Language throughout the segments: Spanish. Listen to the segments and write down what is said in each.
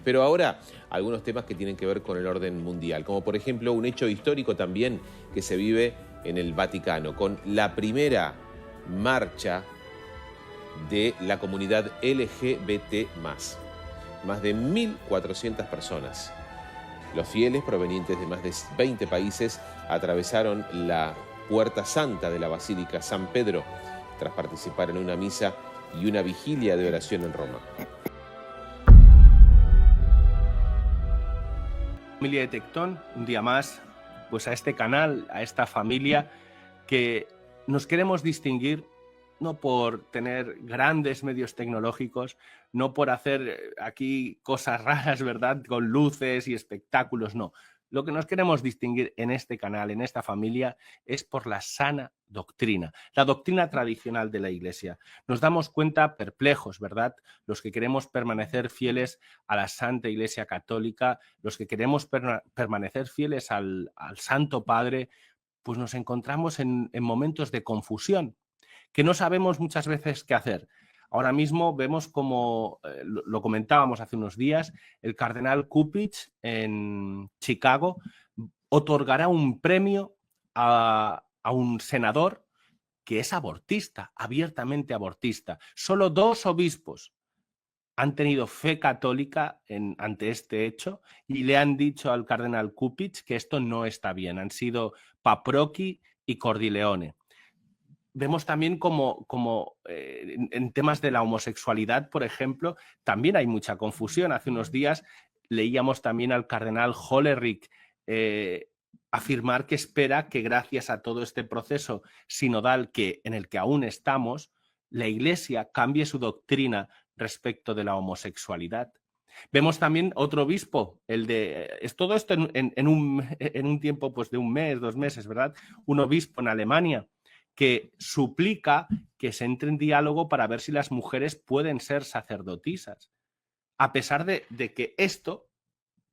nacionales. Pero ahora algunos temas que tienen que ver con el orden mundial, como por ejemplo un hecho histórico también que se vive en el Vaticano, con la primera marcha de la comunidad LGBT+. Más de 1.400 personas. Los fieles provenientes de más de 20 países atravesaron la Puerta Santa de la Basílica San Pedro tras participar en una misa y una vigilia de oración en Roma. Familia de Tectón, un día más, pues a este canal, a esta familia que nos queremos distinguir no por tener grandes medios tecnológicos, no por hacer aquí cosas raras, ¿verdad?, con luces y espectáculos, no. Lo que nos queremos distinguir en este canal, en esta familia, es por la sana doctrina, la doctrina tradicional de la Iglesia. Nos damos cuenta, perplejos, ¿verdad?, los que queremos permanecer fieles a la Santa Iglesia Católica, los que queremos permanecer fieles al Santo Padre, pues nos encontramos en momentos de confusión, que no sabemos muchas veces qué hacer. Ahora mismo vemos como, lo comentábamos hace unos días, el cardenal Cupich en Chicago otorgará un premio a un senador que es abortista, abiertamente abortista. Solo 2 obispos han tenido fe católica ante este hecho y le han dicho al cardenal Cupich que esto no está bien. Han sido Paprocki y Cordileone. Vemos también como en temas de la homosexualidad, por ejemplo, también hay mucha confusión. Hace unos días leíamos también al cardenal Hollerich afirmar que espera que gracias a todo este proceso sinodal en el que aún estamos, la Iglesia cambie su doctrina respecto de la homosexualidad. Vemos también otro obispo, todo esto en un tiempo pues, de un mes, 2 meses, ¿verdad? Un obispo en Alemania que suplica que se entre en diálogo para ver si las mujeres pueden ser sacerdotisas. A pesar de que esto,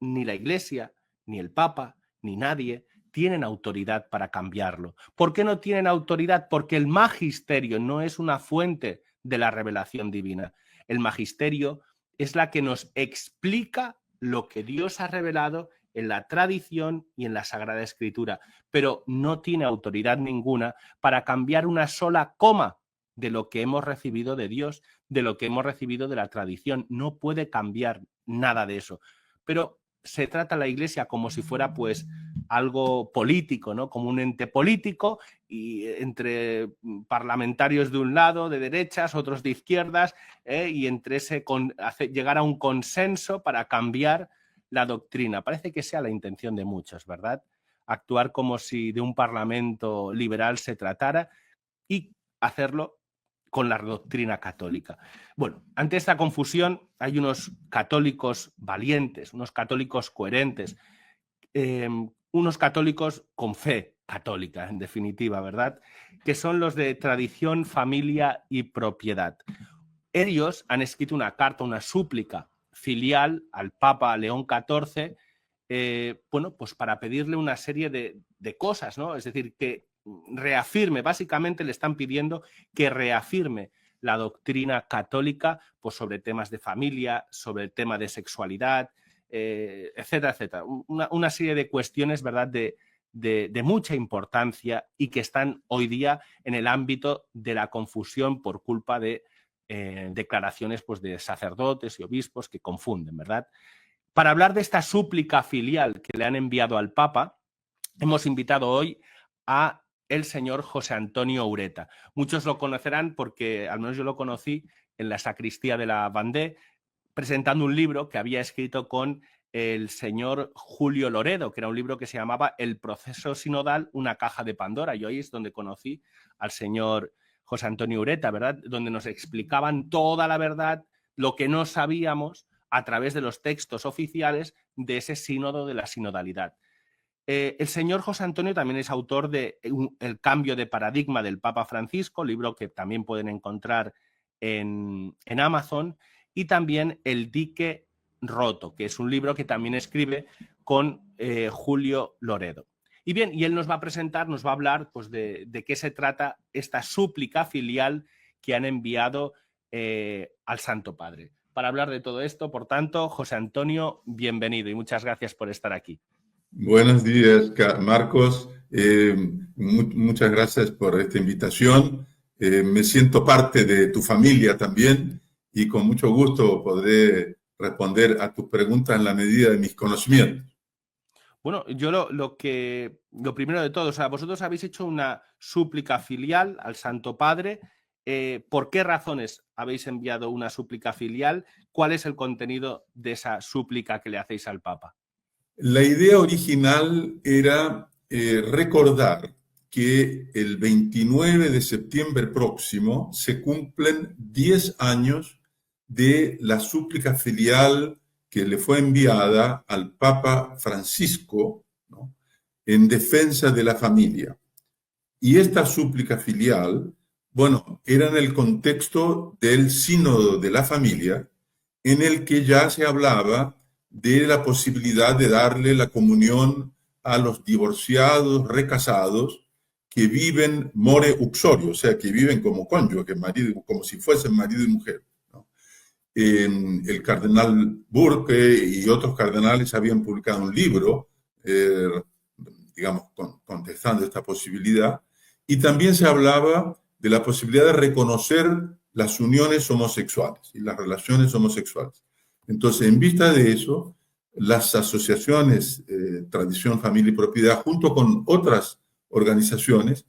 ni la Iglesia, ni el Papa, ni nadie tienen autoridad para cambiarlo. ¿Por qué no tienen autoridad? Porque el magisterio no es una fuente de la revelación divina. El magisterio es la que nos explica lo que Dios ha revelado en la tradición y en la Sagrada Escritura, pero no tiene autoridad ninguna para cambiar una sola coma de lo que hemos recibido de Dios, de lo que hemos recibido de la tradición. No puede cambiar nada de eso. Pero se trata a la Iglesia como si fuera pues algo político, ¿no? Como un ente político y entre parlamentarios de un lado, de derechas, otros de izquierdas, y entre llegar a un consenso para cambiar la doctrina. Parece que sea la intención de muchos, ¿verdad? Actuar como si de un parlamento liberal se tratara y hacerlo con la doctrina católica. Bueno, ante esta confusión hay unos católicos valientes, unos católicos coherentes, unos católicos con fe católica, en definitiva, ¿verdad? Que son los de tradición, familia y propiedad. Ellos han escrito una carta, una súplica filial al Papa León XIV, bueno, pues para pedirle una serie de cosas, ¿no? Es decir, que reafirme, básicamente le están pidiendo que reafirme la doctrina católica pues sobre temas de familia, sobre el tema de sexualidad, etcétera, etcétera. Una serie de cuestiones, ¿verdad?, de mucha importancia y que están hoy día en el ámbito de la confusión por culpa de declaraciones pues, de sacerdotes y obispos que confunden, ¿verdad? Para hablar de esta súplica filial que le han enviado al Papa, hemos invitado hoy a el señor José Antonio Ureta. Muchos lo conocerán porque, al menos yo lo conocí en la sacristía de la Vendée, presentando un libro que había escrito con el señor Julio Loredo, que era un libro que se llamaba El proceso sinodal, una caja de Pandora. Y hoy es donde conocí al señor José Antonio Ureta, ¿verdad? Donde nos explicaban toda la verdad, lo que no sabíamos a través de los textos oficiales de ese sínodo de la sinodalidad. El señor José Antonio también es autor de El cambio de paradigma del Papa Francisco, libro que también pueden encontrar en Amazon, y también El dique roto, que es un libro que también escribe con Julio Loredo. Y bien, y él nos va a presentar, nos va a hablar pues, de qué se trata esta súplica filial que han enviado al Santo Padre. para hablar de todo esto. Por tanto, José Antonio, bienvenido y muchas gracias por estar aquí. Buenos días, Marcos. Muchas gracias por esta invitación. Me siento parte de tu familia también y con mucho gusto podré responder a tus preguntas en la medida de mis conocimientos. Bueno, yo lo primero de todo, o sea, vosotros habéis hecho una súplica filial al Santo Padre. ¿Por qué razones habéis enviado una súplica filial? ¿Cuál es el contenido de esa súplica que le hacéis al Papa? La idea original era recordar que el 29 de septiembre próximo se cumplen 10 años de la súplica filial que le fue enviada al Papa Francisco, ¿no?, en defensa de la familia. Y esta súplica filial, bueno, era en el contexto del Sínodo de la Familia, en el que ya se hablaba de la posibilidad de darle la comunión a los divorciados, recasados, que viven more uxorio, o sea, que viven como cónyuge, marido, como si fuesen marido y mujer, ¿no? El cardenal Burke y otros cardenales habían publicado un libro, digamos, contestando esta posibilidad, y también se hablaba de la posibilidad de reconocer las uniones homosexuales y las relaciones homosexuales. Entonces, en vista de eso, las asociaciones Tradición, Familia y Propiedad, junto con otras organizaciones,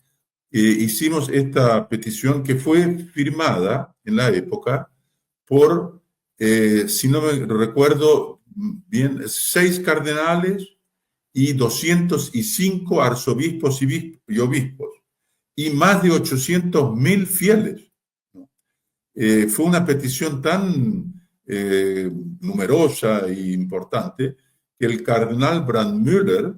hicimos esta petición que fue firmada en la época por, si no me recuerdo bien, 6 cardenales y 205 arzobispos y obispos, y más de 800.000 fieles. Fue una petición tan numerosa e importante que el cardenal Brandmüller,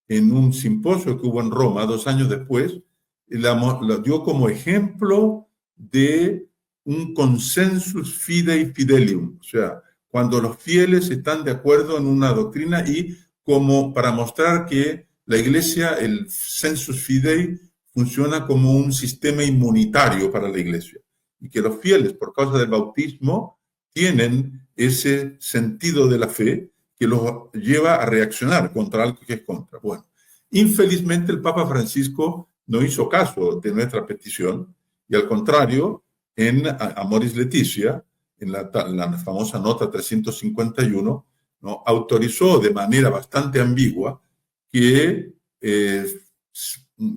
en un simposio que hubo en Roma 2 años después, la dio como ejemplo de un consensus fidei fidelium, o sea, cuando los fieles están de acuerdo en una doctrina, y como para mostrar que la Iglesia, el sensus fidei, funciona como un sistema inmunitario para la Iglesia, y que los fieles, por causa del bautismo, tienen ese sentido de la fe que los lleva a reaccionar contra algo que es contra. Bueno, infelizmente el Papa Francisco no hizo caso de nuestra petición, y al contrario, en Amoris Laetitia, en la famosa nota 351, ¿no?, autorizó de manera bastante ambigua que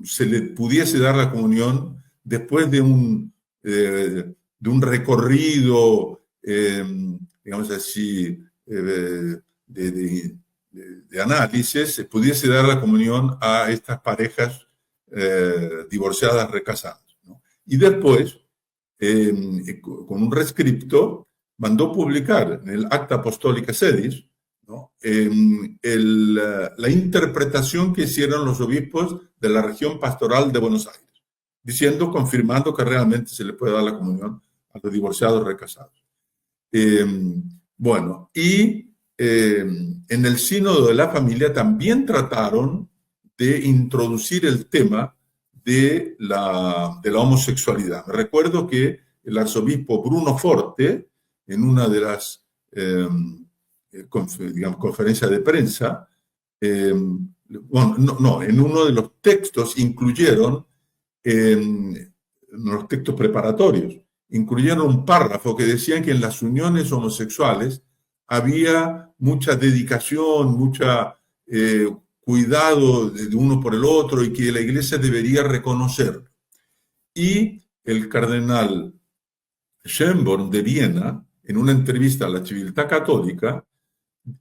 se le pudiese dar la comunión después de un recorrido, digamos así, de análisis, se pudiese dar la comunión a estas parejas divorciadas, recasadas, ¿no? Y después, con un rescripto, mandó publicar en el Acta Apostolica Sedis, ¿no?, la interpretación que hicieron los obispos de la región pastoral de Buenos Aires, confirmando que realmente se le puede dar la comunión a los divorciados recasados. Bueno, y en el Sínodo de la Familia también trataron de introducir el tema de la homosexualidad. Me recuerdo que el arzobispo Bruno Forte, en una de las conferencias de prensa, en uno de los textos incluyeron, en los textos preparatorios, incluyeron un párrafo que decían que en las uniones homosexuales había mucha dedicación, mucha cuidado de uno por el otro, y que la Iglesia debería reconocerlo. Y el cardenal Schönborn de Viena, en una entrevista a la Civiltà Católica,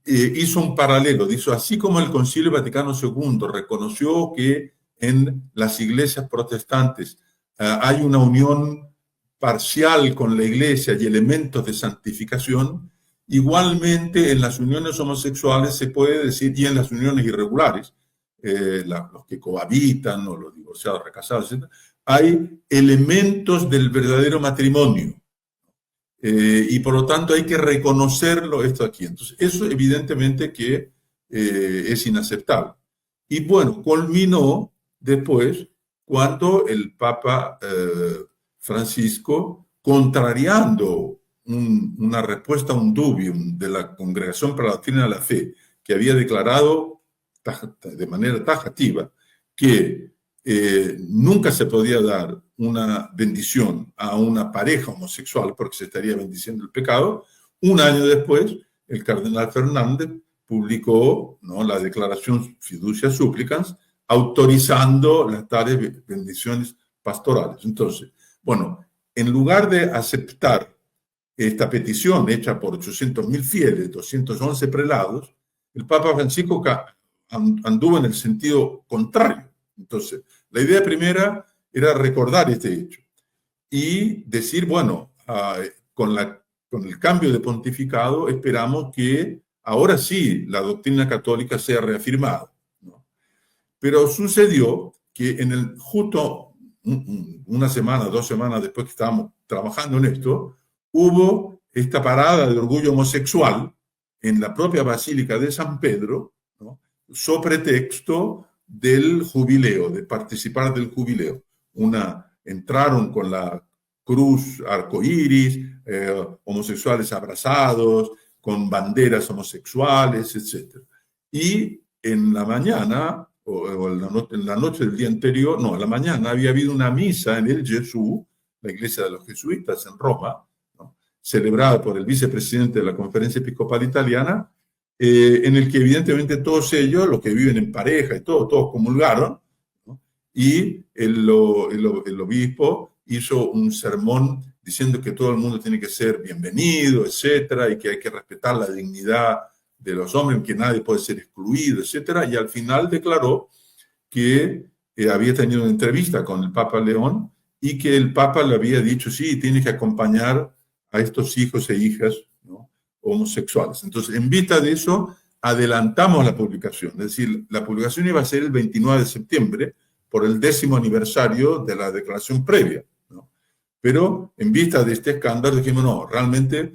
hizo un paralelo. Dijo, así como el Concilio Vaticano II reconoció que en las iglesias protestantes hay una unión parcial con la Iglesia y elementos de santificación, igualmente en las uniones homosexuales se puede decir, y en las uniones irregulares, los que cohabitan o los divorciados, recasados, etc., hay elementos del verdadero matrimonio. Y por lo tanto hay que reconocerlo esto aquí. Entonces, eso evidentemente que es inaceptable. Y bueno, culminó después cuando el Papa Francisco, contrariando una respuesta a un dubium de la Congregación para la Doctrina de la Fe, que había declarado de manera tajativa que nunca se podía dar una bendición a una pareja homosexual porque se estaría bendiciendo el pecado. Un año después, el cardenal Fernández publicó, ¿no?, la declaración Fiducia Supplicans, autorizando las tales bendiciones pastorales. Entonces, bueno, en lugar de aceptar esta petición hecha por 800.000 fieles, 211 prelados, el Papa Francisco anduvo en el sentido contrario. Entonces, la idea primera era recordar este hecho y decir, bueno, con el cambio de pontificado esperamos que ahora sí la doctrina católica sea reafirmada, ¿no? Pero sucedió que justo una semana, 2 semanas después que estábamos trabajando en esto, hubo esta parada de orgullo homosexual en la propia Basílica de San Pedro, ¿no?, sobre pretexto del jubileo, de participar del jubileo. Entraron con la cruz arcoíris, homosexuales abrazados, con banderas homosexuales, etc. Y en la mañana, o en la noche del día anterior, no, a la mañana había habido una misa en el Gesù, la iglesia de los jesuitas en Roma, ¿no?, celebrada por el vicepresidente de la Conferencia Episcopal Italiana, en el que evidentemente todos ellos, los que viven en pareja y todos comulgaron, ¿no?, y el obispo hizo un sermón diciendo que todo el mundo tiene que ser bienvenido, etcétera, y que hay que respetar la dignidad de los hombres, que nadie puede ser excluido, etcétera, y al final declaró que había tenido una entrevista con el Papa León y que el Papa le había dicho, sí, tiene que acompañar a estos hijos e hijas, ¿no?, homosexuales. Entonces, en vista de eso, adelantamos la publicación. Es decir, la publicación iba a ser el 29 de septiembre por el 10º aniversario de la declaración previa, ¿no? Pero en vista de este escándalo dijimos, no, realmente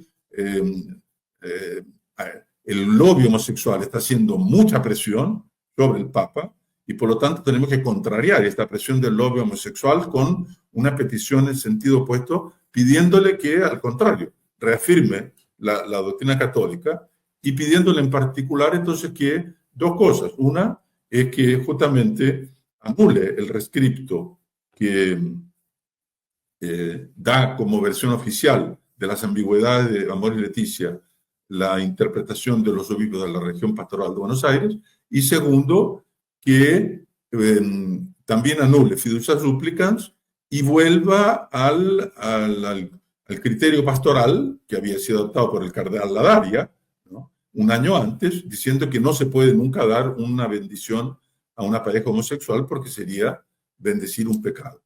el lobby homosexual está haciendo mucha presión sobre el Papa y por lo tanto tenemos que contrariar esta presión del lobby homosexual con una petición en sentido opuesto, pidiéndole que, al contrario, reafirme la doctrina católica y pidiéndole en particular entonces que 2 cosas. Una es que justamente anule el rescripto que da como versión oficial de las ambigüedades de Amor y Leticia la interpretación de los obispos de la región pastoral de Buenos Aires, y segundo, que también anule Fiducia Supplicans y vuelva al criterio pastoral que había sido adoptado por el cardenal Ladaria, ¿no?, un año antes, diciendo que no se puede nunca dar una bendición a una pareja homosexual porque sería bendecir un pecado.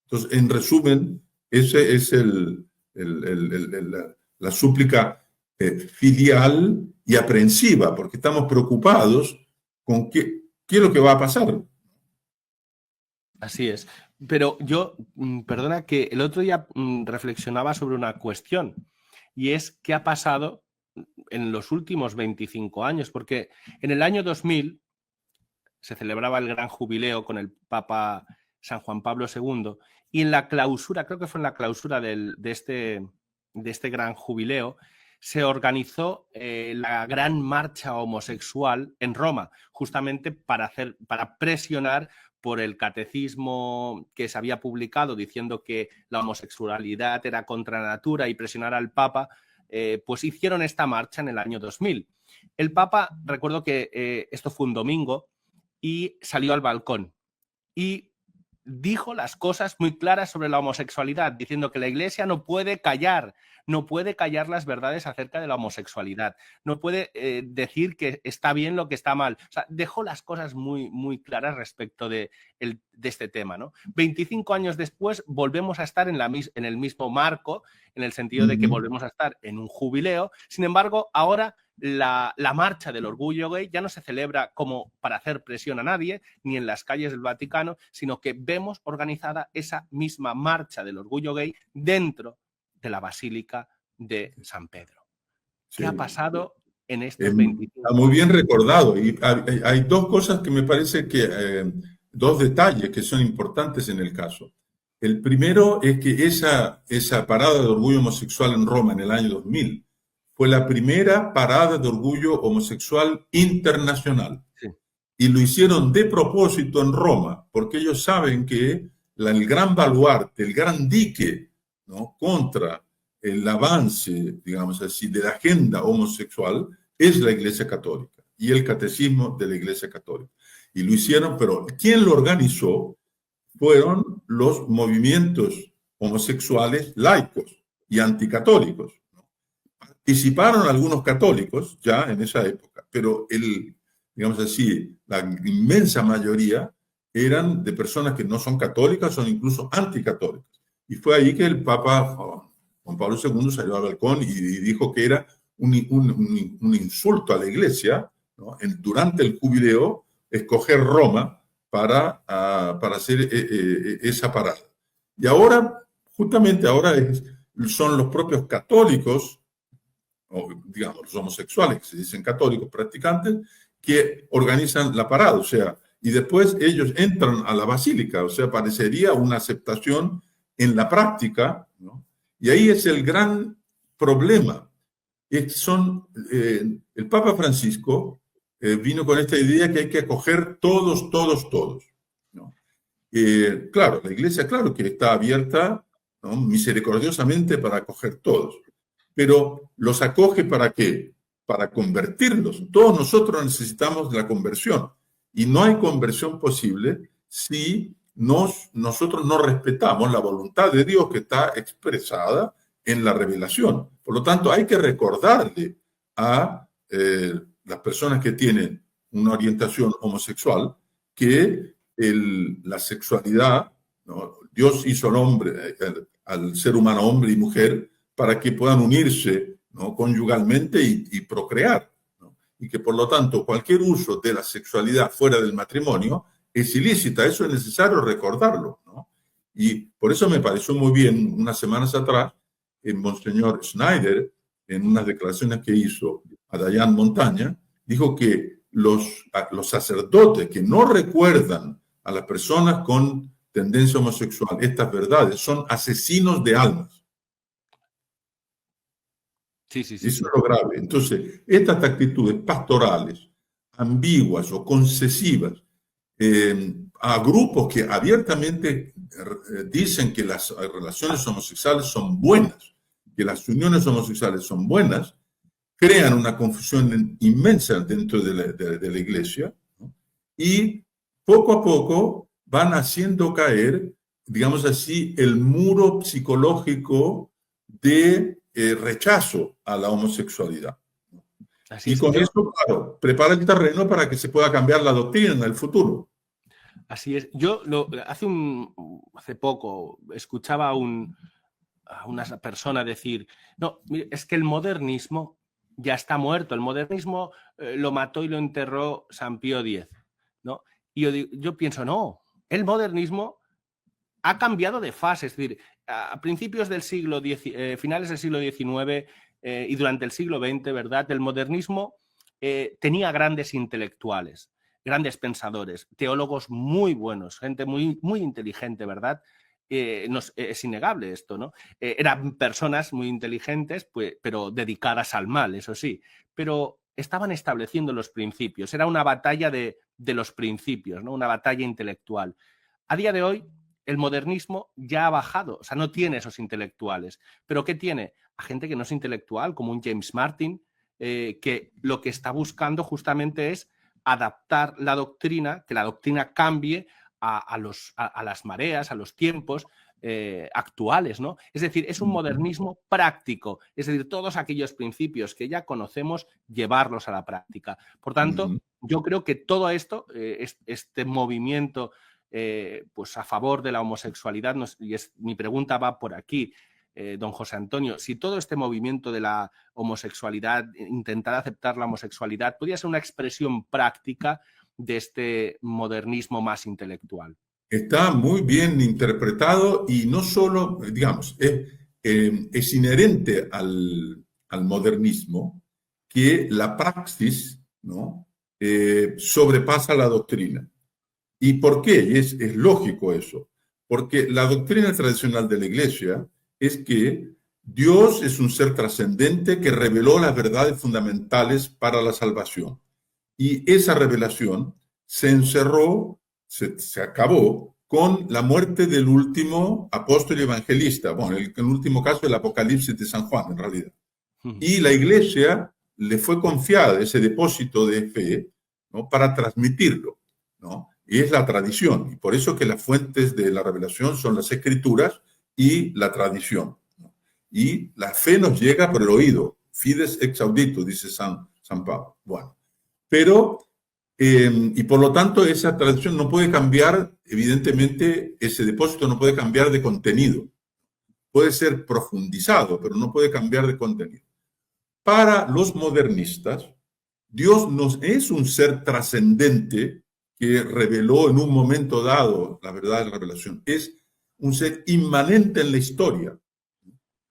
Entonces, en resumen, ese es la súplica filial y aprensiva, porque estamos preocupados con qué es lo que va a pasar. Así es. Pero yo, perdona, que el otro día reflexionaba sobre una cuestión, y es qué ha pasado en los últimos 25 años, porque en el año 2000 se celebraba el gran jubileo con el Papa San Juan Pablo II, y en la clausura, creo que fue en la clausura de este gran jubileo, se organizó la gran marcha homosexual en Roma, justamente para presionar por el catecismo que se había publicado diciendo que la homosexualidad era contra natura y presionar al Papa, pues hicieron esta marcha en el año 2000. El Papa, recuerdo que esto fue un domingo, y salió al balcón y dijo las cosas muy claras sobre la homosexualidad, diciendo que la Iglesia no puede callar las verdades acerca de la homosexualidad, no puede decir que está bien lo que está mal. O sea, dejó las cosas muy, muy claras respecto de este tema, ¿no? 25 años después volvemos a estar en el mismo marco, en el sentido de que volvemos a estar en un jubileo. Sin embargo, ahora la marcha del orgullo gay ya no se celebra como para hacer presión a nadie, ni en las calles del Vaticano, sino que vemos organizada esa misma marcha del orgullo gay dentro de la Basílica de San Pedro. ¿Qué ha pasado en estos 25 años? Muy bien recordado. Y hay 2 cosas que me parece que, 2 detalles que son importantes en el caso. El primero es que esa parada de orgullo homosexual en Roma en el año 2000 fue la primera parada de orgullo homosexual internacional. Sí. Y lo hicieron de propósito en Roma, porque ellos saben que el gran baluarte, el gran dique, ¿no?, contra el avance, digamos así, de la agenda homosexual es la Iglesia Católica y el catecismo de la Iglesia Católica. Y lo hicieron, pero ¿quién lo organizó? Fueron los movimientos homosexuales laicos y anticatólicos. Participaron algunos católicos ya en esa época, pero digamos así, la inmensa mayoría eran de personas que no son católicas, son incluso anticatólicas. Y fue ahí que el Papa Juan Pablo II salió al balcón y dijo que era un insulto a la Iglesia, ¿no?, durante el jubileo, escoger Roma para hacer esa parada. Y ahora, justamente ahora, son los propios católicos, o digamos los homosexuales, que se dicen católicos practicantes, que organizan la parada, o sea, y después ellos entran a la basílica, o sea, parecería una aceptación en la práctica, ¿no? Y ahí es el gran problema. El Papa Francisco vino con esta idea que hay que acoger todos, ¿no? Claro, la Iglesia, claro que está abierta, ¿no?, misericordiosamente para acoger todos, pero ¿los acoge para qué? Para convertirlos. Todos nosotros necesitamos de la conversión y no hay conversión posible si nosotros no respetamos la voluntad de Dios que está expresada en la revelación. Por lo tanto, hay que recordarle a las personas que tienen una orientación homosexual que la sexualidad, ¿no?, Dios hizo al ser humano hombre y mujer para que puedan unirse, ¿no?, conyugalmente y procrear, ¿no? Y que por lo tanto cualquier uso de la sexualidad fuera del matrimonio es ilícita. Eso es necesario recordarlo, ¿no? Y por eso me pareció muy bien, unas semanas atrás, Monseñor Schneider, en unas declaraciones que hizo a Dayan Montaña, dijo que los sacerdotes que no recuerdan a las personas con tendencia homosexual estas verdades son asesinos de almas. Sí. Eso es lo grave. Entonces, estas actitudes pastorales, ambiguas o concesivas, a grupos que abiertamente dicen que las relaciones homosexuales son buenas, que las uniones homosexuales son buenas, crean una confusión inmensa dentro de la Iglesia, ¿no?, y poco a poco van haciendo caer, digamos así, el muro psicológico de rechazo a la homosexualidad. Y con eso, claro, prepara el terreno para que se pueda cambiar la doctrina en el futuro. Así es. Yo hace poco escuchaba a una persona decir, no, es que el modernismo ya está muerto, el modernismo lo mató y lo enterró San Pío X, ¿no? Y yo pienso, no, el modernismo ha cambiado de fase, es decir, a principios del siglo XIX, finales del siglo XIX y durante el siglo XX, ¿verdad?, el modernismo tenía grandes intelectuales, grandes pensadores, teólogos muy buenos, gente muy, muy inteligente, ¿verdad? Es innegable esto, ¿no? Eran personas muy inteligentes, pues, pero dedicadas al mal, eso sí, pero estaban estableciendo los principios, era una batalla de los principios, ¿no?, una batalla intelectual. A día de hoy, el modernismo ya ha bajado, o sea, no tiene esos intelectuales, pero ¿qué tiene? A gente que no es intelectual, como un James Martin, que lo que está buscando justamente es adaptar la doctrina, que la doctrina cambie a las mareas, a los tiempos actuales, ¿no? Es decir, es un modernismo práctico, es decir, todos aquellos principios que ya conocemos, llevarlos a la práctica. Por tanto, yo creo que todo esto, este movimiento pues a favor de la homosexualidad, mi pregunta va por aquí, don José Antonio, si todo este movimiento de la homosexualidad, intentar aceptar la homosexualidad, podría ser una expresión práctica de este modernismo más intelectual. Está muy bien interpretado y no solo, digamos, es inherente al modernismo que la praxis, ¿no?, sobrepasa la doctrina. ¿Y por qué? Es lógico eso, Porque la doctrina tradicional de la Iglesia es que Dios es un ser trascendente que reveló las verdades fundamentales para la salvación. Y esa revelación se encerró, se acabó con la muerte del último apóstol y evangelista. Bueno, en el último caso, el Apocalipsis de San Juan, en realidad. Y la Iglesia le fue confiada ese depósito de fe, ¿no?, para transmitirlo, ¿no? Y es la tradición. Y por eso que las fuentes de la revelación son las Escrituras y la tradición, ¿no? Y la fe nos llega por el oído. Fides ex audito, dice San Pablo. Bueno, pero, y por lo tanto, esa tradición no puede cambiar, evidentemente, ese depósito no puede cambiar de contenido. Puede ser profundizado, pero no puede cambiar de contenido. Para los modernistas, Dios no es un ser trascendente que reveló en un momento dado la verdad de la revelación. Es un ser inmanente en la historia.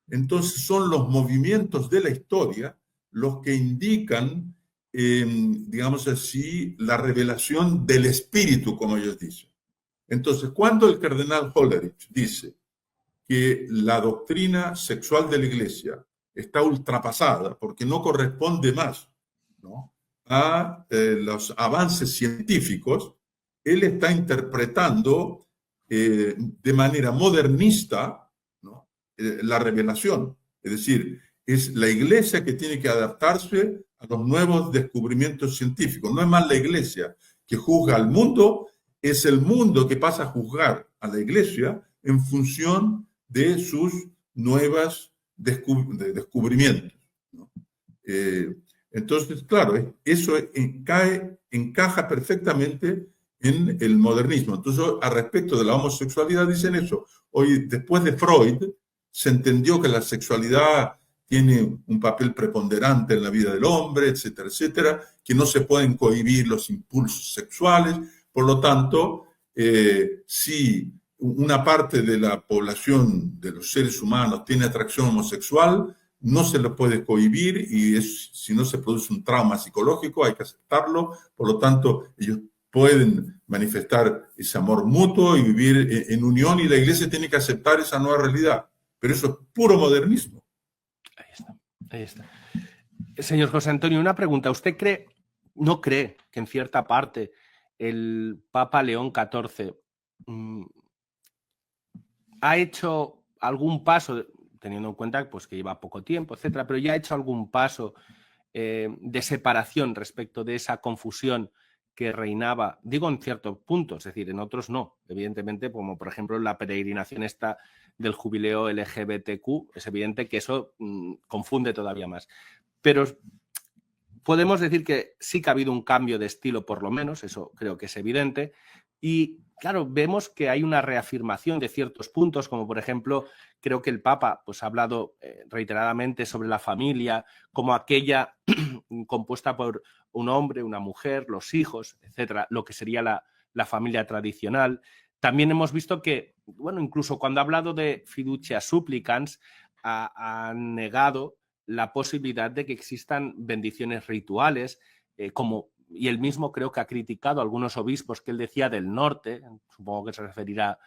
Entonces son los movimientos de la historia los que indican, digamos así, la revelación del espíritu, como ellos dicen. Entonces, cuando el cardenal Hollerich dice que la doctrina sexual de la Iglesia está ultrapasada porque no corresponde más, ¿no?, a los avances científicos, él está interpretando de manera modernista, ¿no?, la revelación. Es decir, es la Iglesia que tiene que adaptarse a los nuevos descubrimientos científicos. No es más la Iglesia que juzga al mundo, es el mundo que pasa a juzgar a la Iglesia en función de sus nuevos descubrimientos, ¿no? Entonces, claro, eso encaja perfectamente en el modernismo. Entonces, a respecto de la homosexualidad dicen eso. Hoy, después de Freud, se entendió que la sexualidad tiene un papel preponderante en la vida del hombre, etcétera, etcétera, que no se pueden cohibir los impulsos sexuales. Por lo tanto, si una parte de la población de los seres humanos tiene atracción homosexual, no se lo puede cohibir y si no se produce un trauma psicológico hay que aceptarlo. Por lo tanto, ellos pueden manifestar ese amor mutuo y vivir en unión, y la Iglesia tiene que aceptar esa nueva realidad. Pero eso es puro modernismo. Ahí está. Señor José Antonio, una pregunta. ¿Usted no cree que en cierta parte el Papa León XIV ha hecho algún paso, teniendo en cuenta pues, que lleva poco tiempo, etcétera, pero ya ha hecho algún paso de separación respecto de esa confusión que reinaba, digo en ciertos puntos, es decir, en otros no, evidentemente, como por ejemplo la peregrinación esta del jubileo LGBTQ, es evidente que eso confunde todavía más. Pero podemos decir que sí que ha habido un cambio de estilo, por lo menos, eso creo que es evidente. Y claro, vemos que hay una reafirmación de ciertos puntos, como por ejemplo, creo que el Papa pues, ha hablado reiteradamente sobre la familia, como aquella compuesta por un hombre, una mujer, los hijos, etcétera, lo que sería la familia tradicional. También hemos visto que, bueno, incluso cuando ha hablado de fiducia supplicans, ha negado la posibilidad de que existan bendiciones rituales, y él mismo creo que ha criticado a algunos obispos que él decía del norte, supongo que se referirá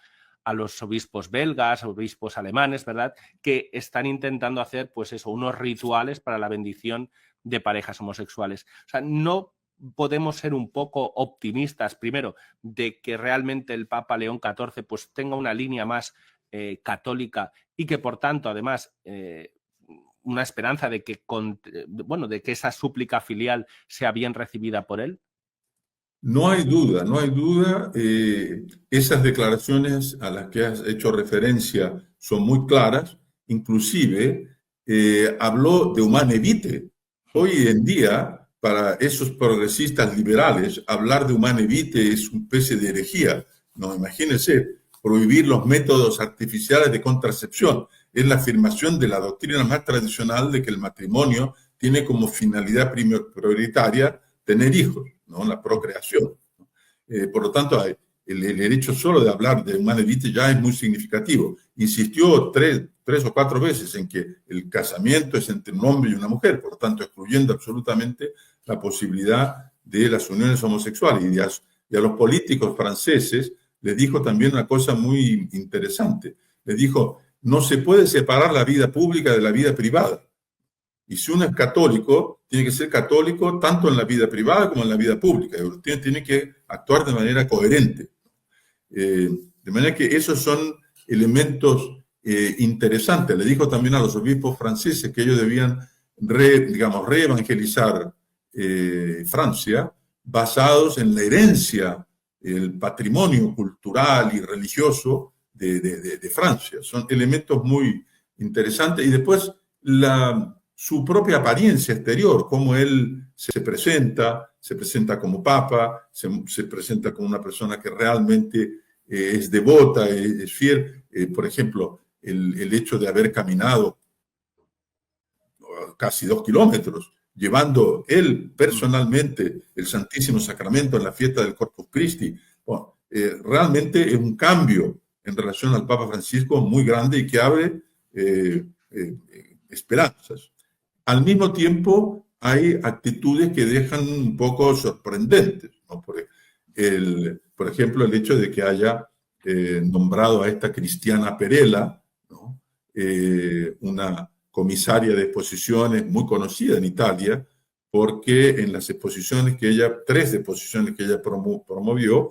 a los obispos belgas, obispos alemanes, ¿verdad?, que están intentando hacer, pues eso, unos rituales para la bendición de parejas homosexuales. O sea, no podemos ser un poco optimistas, primero, de que realmente el Papa León XIV pues, tenga una línea más católica y que, por tanto, además, una esperanza de que, de que esa súplica filial sea bien recibida por él? No hay duda, no hay duda. Esas declaraciones a las que has hecho referencia son muy claras. Inclusive, habló de humane vitae. Hoy en día, para esos progresistas liberales, hablar de humane vitae es una especie de herejía. No, imagínense, prohibir los métodos artificiales de contracepción. Es la afirmación de la doctrina más tradicional de que el matrimonio tiene como finalidad prioritaria tener hijos, ¿no?, la procreación. Por lo tanto, el hecho solo de hablar de humane vitae ya es muy significativo. Insistió tres o cuatro veces en que el casamiento es entre un hombre y una mujer, por lo tanto, excluyendo absolutamente la posibilidad de las uniones homosexuales. Y a los políticos franceses le dijo también una cosa muy interesante. Le dijo, no se puede separar la vida pública de la vida privada. Y si uno es católico, tiene que ser católico tanto en la vida privada como en la vida pública. Usted tiene que actuar de manera coherente. De manera que esos son elementos interesantes. Le dijo también a los obispos franceses que ellos debían reevangelizar Francia basados en la herencia, el patrimonio cultural y religioso de Francia. Son elementos muy interesantes. Y después su propia apariencia exterior, cómo él se presenta como papa, se presenta como una persona que realmente es devota, es fiel. Por ejemplo, el hecho de haber caminado casi 2 kilómetros, llevando él personalmente el Santísimo Sacramento en la fiesta del Corpus Christi. Bueno, realmente es un cambio en relación al Papa Francisco muy grande y que abre esperanzas. Al mismo tiempo, hay actitudes que dejan un poco sorprendentes, ¿no? Por ejemplo, el hecho de que haya nombrado a esta Cristiana Perella, ¿no? Una comisaria de exposiciones muy conocida en Italia, porque en las exposiciones que ella, 3 exposiciones que ella promovió,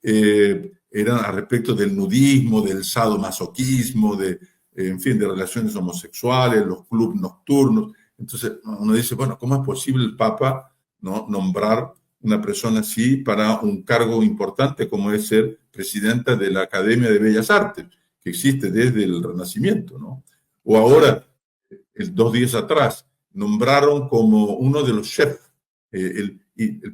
eran al respecto del nudismo, del sadomasoquismo, en fin, de relaciones homosexuales, los clubes nocturnos. Entonces uno dice, bueno, ¿cómo es posible el Papa, ¿no?, nombrar una persona así para un cargo importante como es ser presidenta de la Academia de Bellas Artes, que existe desde el Renacimiento, ¿no? O ahora, 2 días atrás, nombraron como uno de los chefs. El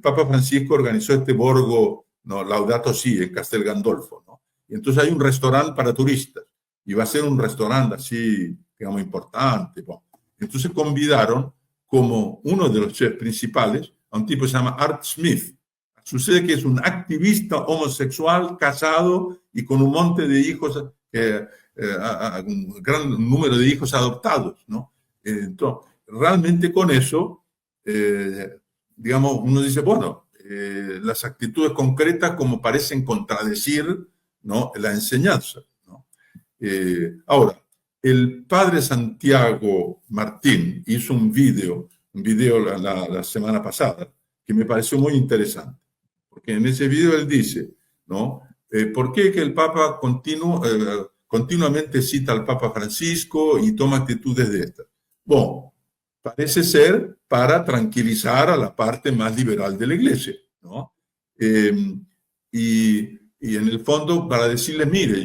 Papa Francisco organizó este borgo, ¿no?, Laudato Si, en Castel Gandolfo, ¿no? Y entonces hay un restaurante para turistas, y va a ser un restaurante así, digamos, importante. Bueno, entonces convidaron como uno de los chefs principales a un tipo que se llama Art Smith. Sucede que es un activista homosexual, casado y con un monte de hijos, un gran número de hijos adoptados, ¿no? Entonces, realmente con eso, digamos, uno dice, bueno, las actitudes concretas como parecen contradecir, ¿no?, la enseñanza, ¿no? Ahora, el padre Santiago Martín hizo un video la semana pasada que me pareció muy interesante, porque en ese video él dice, ¿no?, ¿por qué que el Papa continuamente cita al Papa Francisco y toma actitudes de estas? Bueno, parece ser para tranquilizar a la parte más liberal de la Iglesia, ¿no? Y en el fondo para decirles, mire,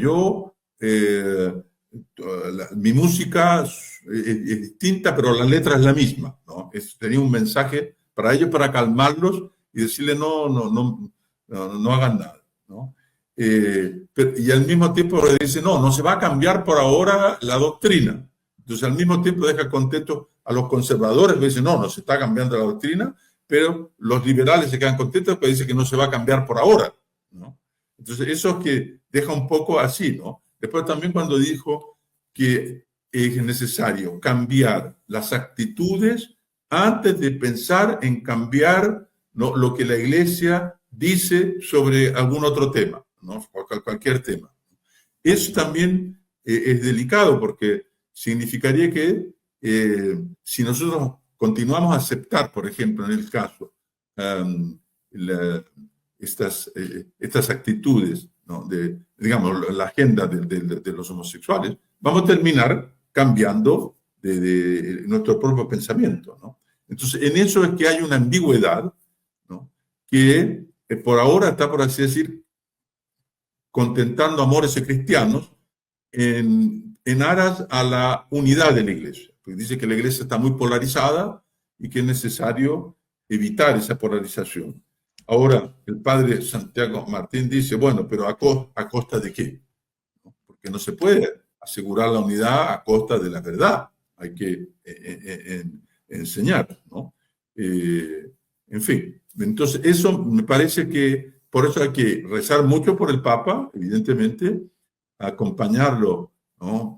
mi música es distinta, pero la letra es la misma, ¿no? Sería un mensaje para ellos, para calmarlos y decirles no hagan nada, ¿no? Y al mismo tiempo le dice, no se va a cambiar por ahora la doctrina. Entonces al mismo tiempo deja contentos a los conservadores, que dicen, no se está cambiando la doctrina, pero los liberales se quedan contentos porque dicen que no se va a cambiar por ahora, ¿no? Entonces eso es que deja un poco así, ¿no? Después también cuando dijo que es necesario cambiar las actitudes antes de pensar en cambiar, ¿no?, lo que la Iglesia dice sobre algún otro tema, ¿no?, cualquier tema. Eso también es delicado porque significaría que si nosotros continuamos a aceptar, por ejemplo, en el caso, estas actitudes, ¿no?, digamos, la agenda de los homosexuales, vamos a terminar cambiando de nuestro propio pensamiento, ¿no? Entonces, en eso es que hay una ambigüedad, ¿no?, que por ahora está, por así decir, contentando amores cristianos en aras a la unidad de la Iglesia. Porque dice que la Iglesia está muy polarizada y que es necesario evitar esa polarización. Ahora, el padre Santiago Martín dice, bueno, pero ¿a costa de qué? ¿No? Porque no se puede asegurar la unidad a costa de la verdad. Hay que enseñar, ¿no? En fin, entonces eso me parece que por eso hay que rezar mucho por el Papa, evidentemente, acompañarlo, ¿no?,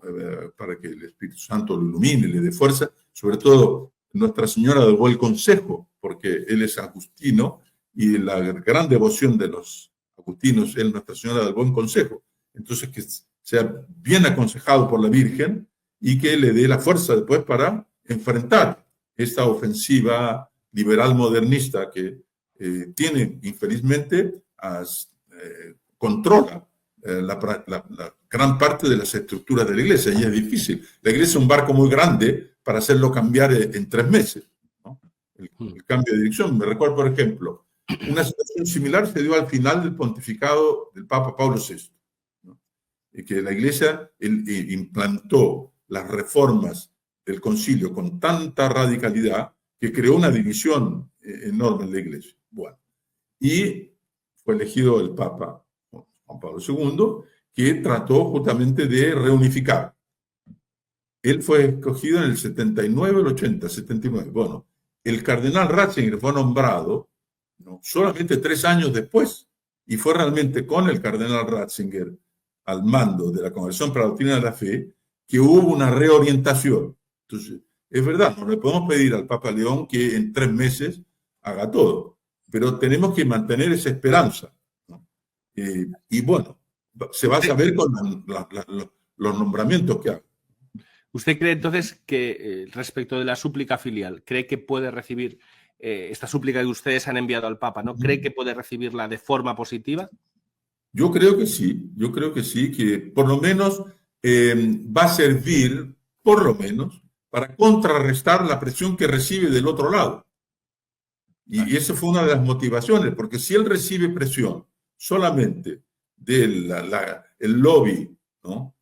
para que el Espíritu Santo lo ilumine, le dé fuerza, sobre todo Nuestra Señora del Buen Consejo, porque él es agustino y la gran devoción de los agustinos, es Nuestra Señora del Buen Consejo. Entonces, que sea bien aconsejado por la Virgen y que le dé la fuerza después para enfrentar esta ofensiva liberal modernista que tiene, infelizmente, controla la gran parte de las estructuras de la Iglesia, y es difícil. La Iglesia es un barco muy grande para hacerlo cambiar en 3 meses, ¿no? El cambio de dirección. Me recuerdo, por ejemplo, una situación similar se dio al final del pontificado del Papa Pablo VI, ¿no? Y que la Iglesia implantó las reformas del concilio con tanta radicalidad que creó una división enorme en la Iglesia. Bueno, y fue elegido el Papa Juan Pablo II, que trató justamente de reunificar. Él fue escogido en el 79, el 80, 79. Bueno, el cardenal Ratzinger fue nombrado, ¿no?, solamente 3 años después, y fue realmente con el cardenal Ratzinger al mando de la Congregación para la Doctrina de la Fe que hubo una reorientación. Entonces, es verdad, no le podemos pedir al Papa León que en 3 meses haga todo, pero tenemos que mantener esa esperanza, ¿no? Y bueno, se va a saber con los nombramientos que haga. ¿Usted cree entonces que respecto de la súplica filial, cree que puede recibir esta súplica que ustedes han enviado al Papa, ¿no? ¿Cree que puede recibirla de forma positiva? Yo creo que sí, que por lo menos va a servir, por lo menos, para contrarrestar la presión que recibe del otro lado. Y esa fue una de las motivaciones, porque si él recibe presión solamente del lobby, ¿no?,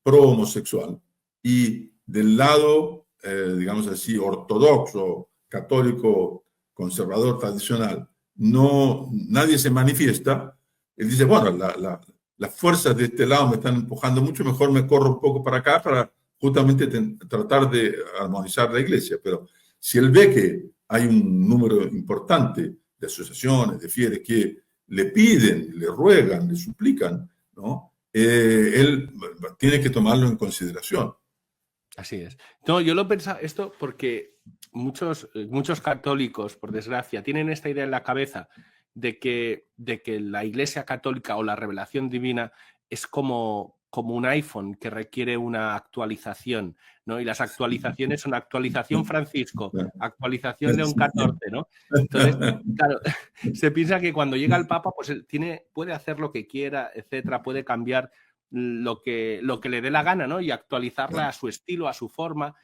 pro homosexual, y del lado, digamos así, ortodoxo, católico, conservador, tradicional, nadie se manifiesta, él dice, bueno, las fuerzas de este lado me están empujando mucho, mejor me corro un poco para acá para justamente tratar de armonizar la Iglesia. Pero si él ve que hay un número importante de asociaciones, de fieles que le piden, le ruegan, le suplican, ¿no?, él tiene que tomarlo en consideración. Así es. No, yo lo pensaba esto porque muchos católicos, por desgracia, tienen esta idea en la cabeza de que la Iglesia católica o la revelación divina es como un iPhone que requiere una actualización, ¿no? Y las actualizaciones son actualización Francisco, actualización León XIV, ¿no? Entonces, claro, se piensa que cuando llega el Papa, pues él puede hacer lo que quiera, etcétera, puede cambiar lo que le dé la gana, ¿no? Y actualizarla a su estilo, a su forma.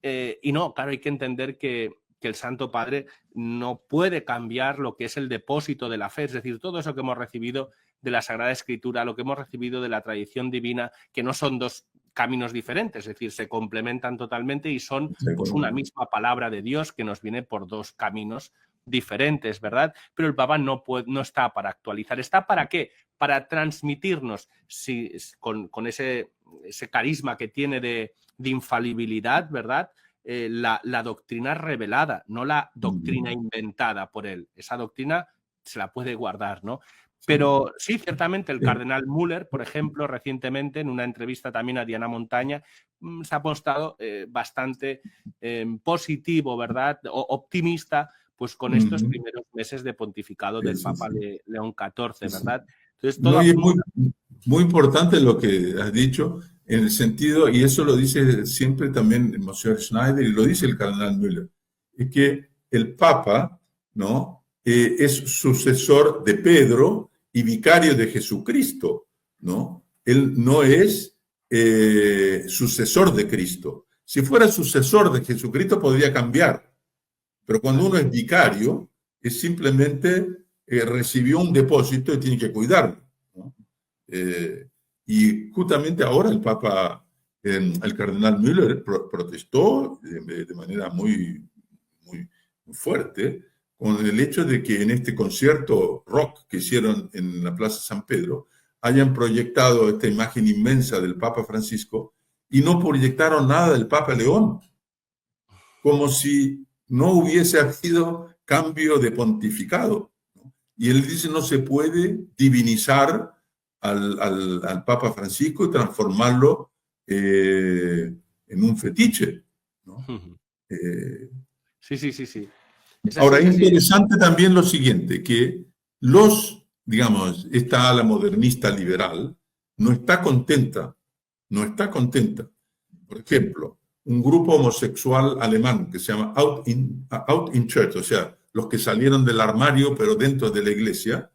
Y no, claro, hay que entender que el Santo Padre no puede cambiar lo que es el depósito de la fe, es decir, todo eso que hemos recibido de la Sagrada Escritura, lo que hemos recibido de la tradición divina, que no son 2 caminos diferentes, es decir, se complementan totalmente y son pues una misma palabra de Dios que nos viene por 2 caminos diferentes, ¿verdad? Pero el Papa no está para actualizar. ¿Está para qué? Para transmitirnos con ese carisma que tiene de infalibilidad, ¿verdad? La doctrina revelada, no la doctrina inventada por él. Esa doctrina se la puede guardar, ¿no? Pero sí, ciertamente el cardenal Müller, por ejemplo, recientemente en una entrevista también a Diana Montaña, se ha mostrado bastante positivo, ¿verdad? Optimista, pues con estos primeros meses de pontificado del Papa León XIV, ¿verdad? Entonces, muy importante lo que has dicho, en el sentido, y eso lo dice siempre también el Monsignor Schneider, y lo dice el cardenal Müller, es que el Papa, ¿no?, es sucesor de Pedro y vicario de Jesucristo, ¿no? Él no es sucesor de Cristo. Si fuera sucesor de Jesucristo podría cambiar, pero cuando uno es vicario, es simplemente recibió un depósito y tiene que cuidarlo, ¿no? Y justamente ahora el Papa, el cardenal Müller, protestó de manera muy fuerte con el hecho de que en este concierto rock que hicieron en la Plaza San Pedro hayan proyectado esta imagen inmensa del Papa Francisco y no proyectaron nada del Papa León, como si no hubiese habido cambio de pontificado, ¿no? Y él dice, no se puede divinizar al Papa Francisco y transformarlo en un fetiche, ¿no? Sí. Ahora, es interesante también lo siguiente, que los digamos, esta ala modernista liberal no está contenta, no está contenta. Por ejemplo, un grupo homosexual alemán que se llama Out in Church, o sea, los que salieron del armario pero dentro de la iglesia,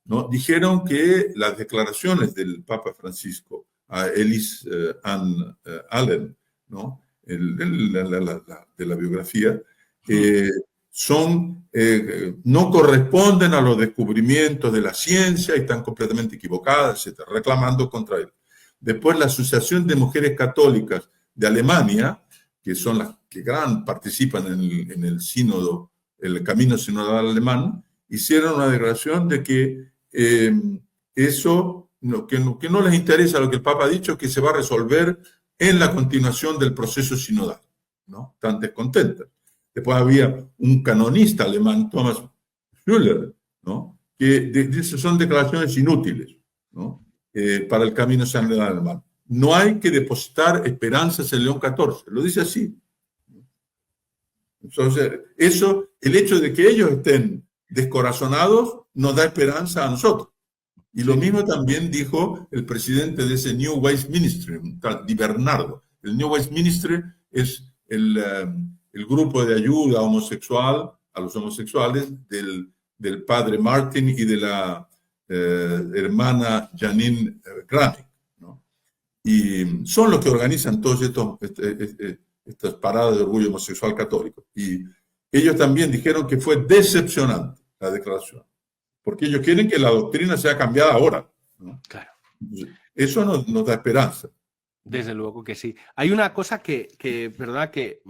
¿no? Dijeron que las declaraciones del Papa Francisco a Ellis Ann Allen, ¿no? De la biografía, no corresponden a los descubrimientos de la ciencia y están completamente equivocadas, etc., reclamando contra él. Después, la Asociación de Mujeres Católicas de Alemania, que son las que participan en el sínodo, el camino sinodal alemán, hicieron una declaración de que que no les interesa lo que el Papa ha dicho, que se va a resolver en la continuación del proceso sinodal, ¿no? Están descontentas. Después había un canonista alemán, Thomas Müller, ¿no? Que dice son declaraciones inútiles, ¿no? Para el camino sinodal alemán. No hay que depositar esperanzas en León XIV, lo dice así. Entonces, el hecho de que ellos estén descorazonados nos da esperanza a nosotros. Y lo mismo también dijo el presidente de ese New Westminster, un tal Di Bernardo. El New Westminster es el grupo de ayuda homosexual a los homosexuales del padre Martin y de la hermana Janine Granick, ¿no? Y son los que organizan todas estas paradas de orgullo homosexual católico. Y ellos también dijeron que fue decepcionante la declaración, porque ellos quieren que la doctrina sea cambiada ahora, ¿no? Claro. Eso nos da esperanza. Desde luego que sí. Hay una cosa ¿verdad? Que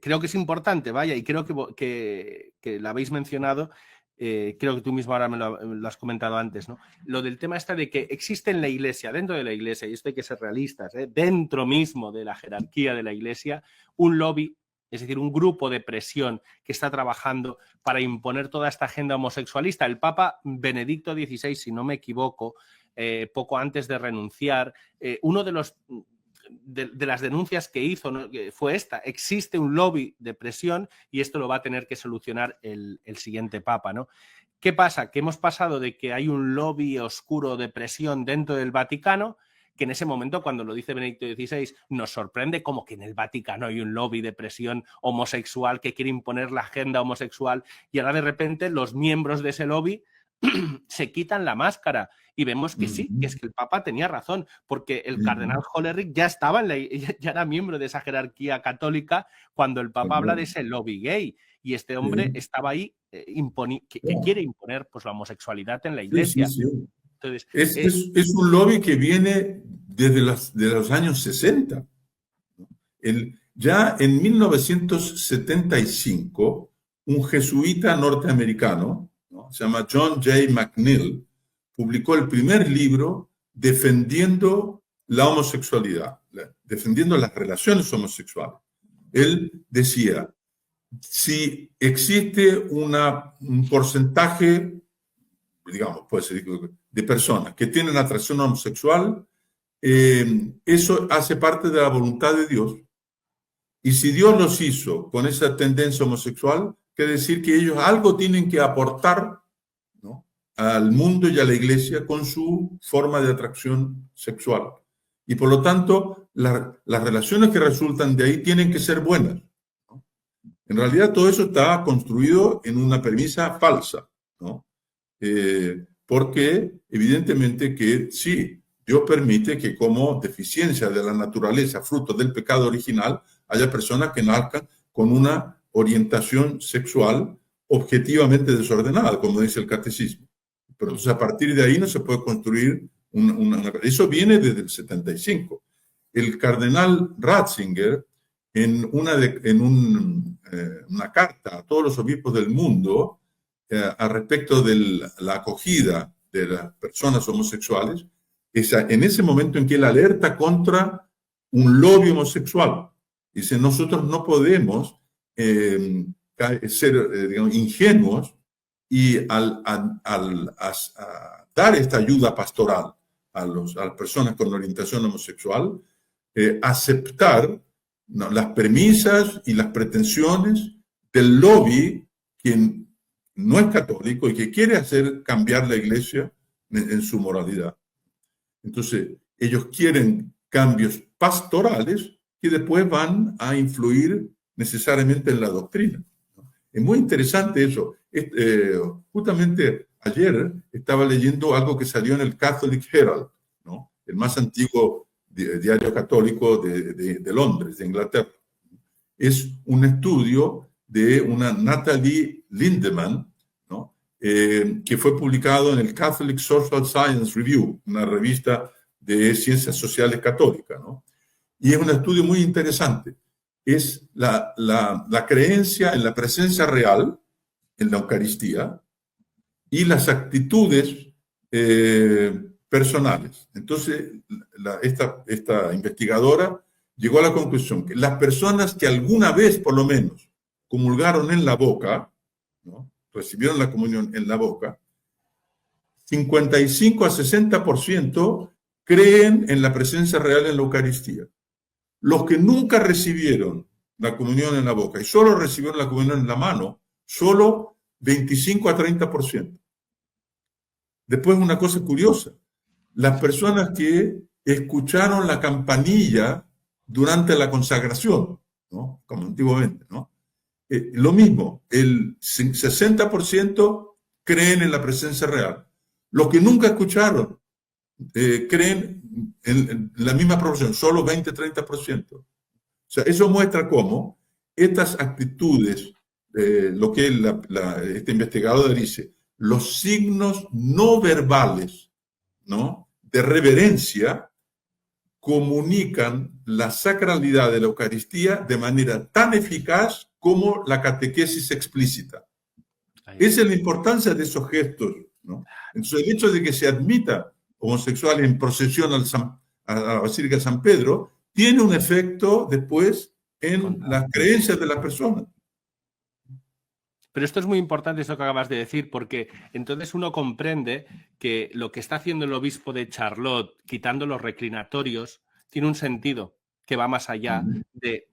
creo que es importante, vaya, y creo que la habéis mencionado, creo que tú mismo ahora me lo has comentado antes, ¿no? Lo del tema de que existe en la Iglesia, dentro de la Iglesia, y esto hay que ser realistas, dentro mismo de la jerarquía de la Iglesia, un lobby, es decir, un grupo de presión que está trabajando para imponer toda esta agenda homosexualista. El Papa Benedicto XVI, si no me equivoco, poco antes de renunciar, uno de las denuncias que hizo, ¿no?, fue esta: existe un lobby de presión y esto lo va a tener que solucionar el siguiente Papa, ¿no? ¿Qué pasa? Que hemos pasado de que hay un lobby oscuro de presión dentro del Vaticano, que en ese momento, cuando lo dice Benedicto XVI, nos sorprende como que en el Vaticano hay un lobby de presión homosexual que quiere imponer la agenda homosexual, y ahora de repente los miembros de ese lobby se quitan la máscara y vemos que sí, que es que el Papa tenía razón, porque el cardenal Hollerich ya estaba ya era miembro de esa jerarquía católica cuando el Papa habla de ese lobby gay, y este hombre estaba ahí que quiere imponer pues la homosexualidad en la Iglesia. Sí. Entonces, es un lobby que viene desde los años 60. Ya en 1975, un jesuita norteamericano, ¿no?, se llama John J. McNeill, publicó el primer libro defendiendo la homosexualidad, defendiendo las relaciones homosexuales. Él decía, si existe un porcentaje, digamos, puede ser de personas que tienen atracción homosexual, eso hace parte de la voluntad de Dios. Y si Dios los hizo con esa tendencia homosexual, quiere decir que ellos algo tienen que aportar, ¿no?, al mundo y a la Iglesia con su forma de atracción sexual. Y por lo tanto, las relaciones que resultan de ahí tienen que ser buenas, ¿no? En realidad, todo eso está construido en una premisa falsa, ¿no? Porque evidentemente que sí, Dios permite que como deficiencia de la naturaleza, fruto del pecado original, haya personas que nazcan con una orientación sexual objetivamente desordenada, como dice el catecismo. Pero entonces a partir de ahí no se puede construir eso viene desde el 75. El cardenal Ratzinger, en una carta a todos los obispos del mundo, a respecto de la acogida de las personas homosexuales, en ese momento en que él alerta contra un lobby homosexual. Dice, nosotros no podemos ser digamos, ingenuos y al dar esta ayuda pastoral a las personas con orientación homosexual, aceptar, ¿no?, las premisas y las pretensiones del lobby que no es católico y que quiere hacer cambiar la iglesia en su moralidad. Entonces, ellos quieren cambios pastorales que después van a influir necesariamente en la doctrina. Es muy interesante eso. Justamente ayer estaba leyendo algo que salió en el Catholic Herald, ¿no? El más antiguo diario católico de Londres, de Inglaterra. Es un estudio de una Natalie Lindemann, ¿no? Que fue publicado en el Catholic Social Science Review, una revista de ciencias sociales católicas, ¿no? Y es un estudio muy interesante. Es la creencia en la presencia real en la Eucaristía y las actitudes personales. Entonces, esta investigadora llegó a la conclusión que las personas que alguna vez, por lo menos, comulgaron en la boca, ¿no? Recibieron la comunión en la boca, 55 a 60% creen en la presencia real en la Eucaristía. Los que nunca recibieron la comunión en la boca y solo recibieron la comunión en la mano, solo 25 a 30%. Después, una cosa curiosa, las personas que escucharon la campanilla durante la consagración, ¿no? Como antiguamente, ¿no? Lo mismo, el 60% creen en la presencia real. Los que nunca escucharon creen en la misma proporción, solo 20-30%. O sea, eso muestra cómo estas actitudes, lo que este investigador dice, los signos no verbales, ¿no?, de reverencia, comunican la sacralidad de la Eucaristía de manera tan eficaz como la catequesis explícita. Esa es la importancia de esos gestos, ¿no? Entonces, el hecho de que se admita homosexuales en procesión a la Basílica de San Pedro tiene un efecto después en las creencias de las personas. Pero esto es muy importante, eso que acabas de decir, porque entonces uno comprende que lo que está haciendo el obispo de Charlotte, quitando los reclinatorios, tiene un sentido que va más allá de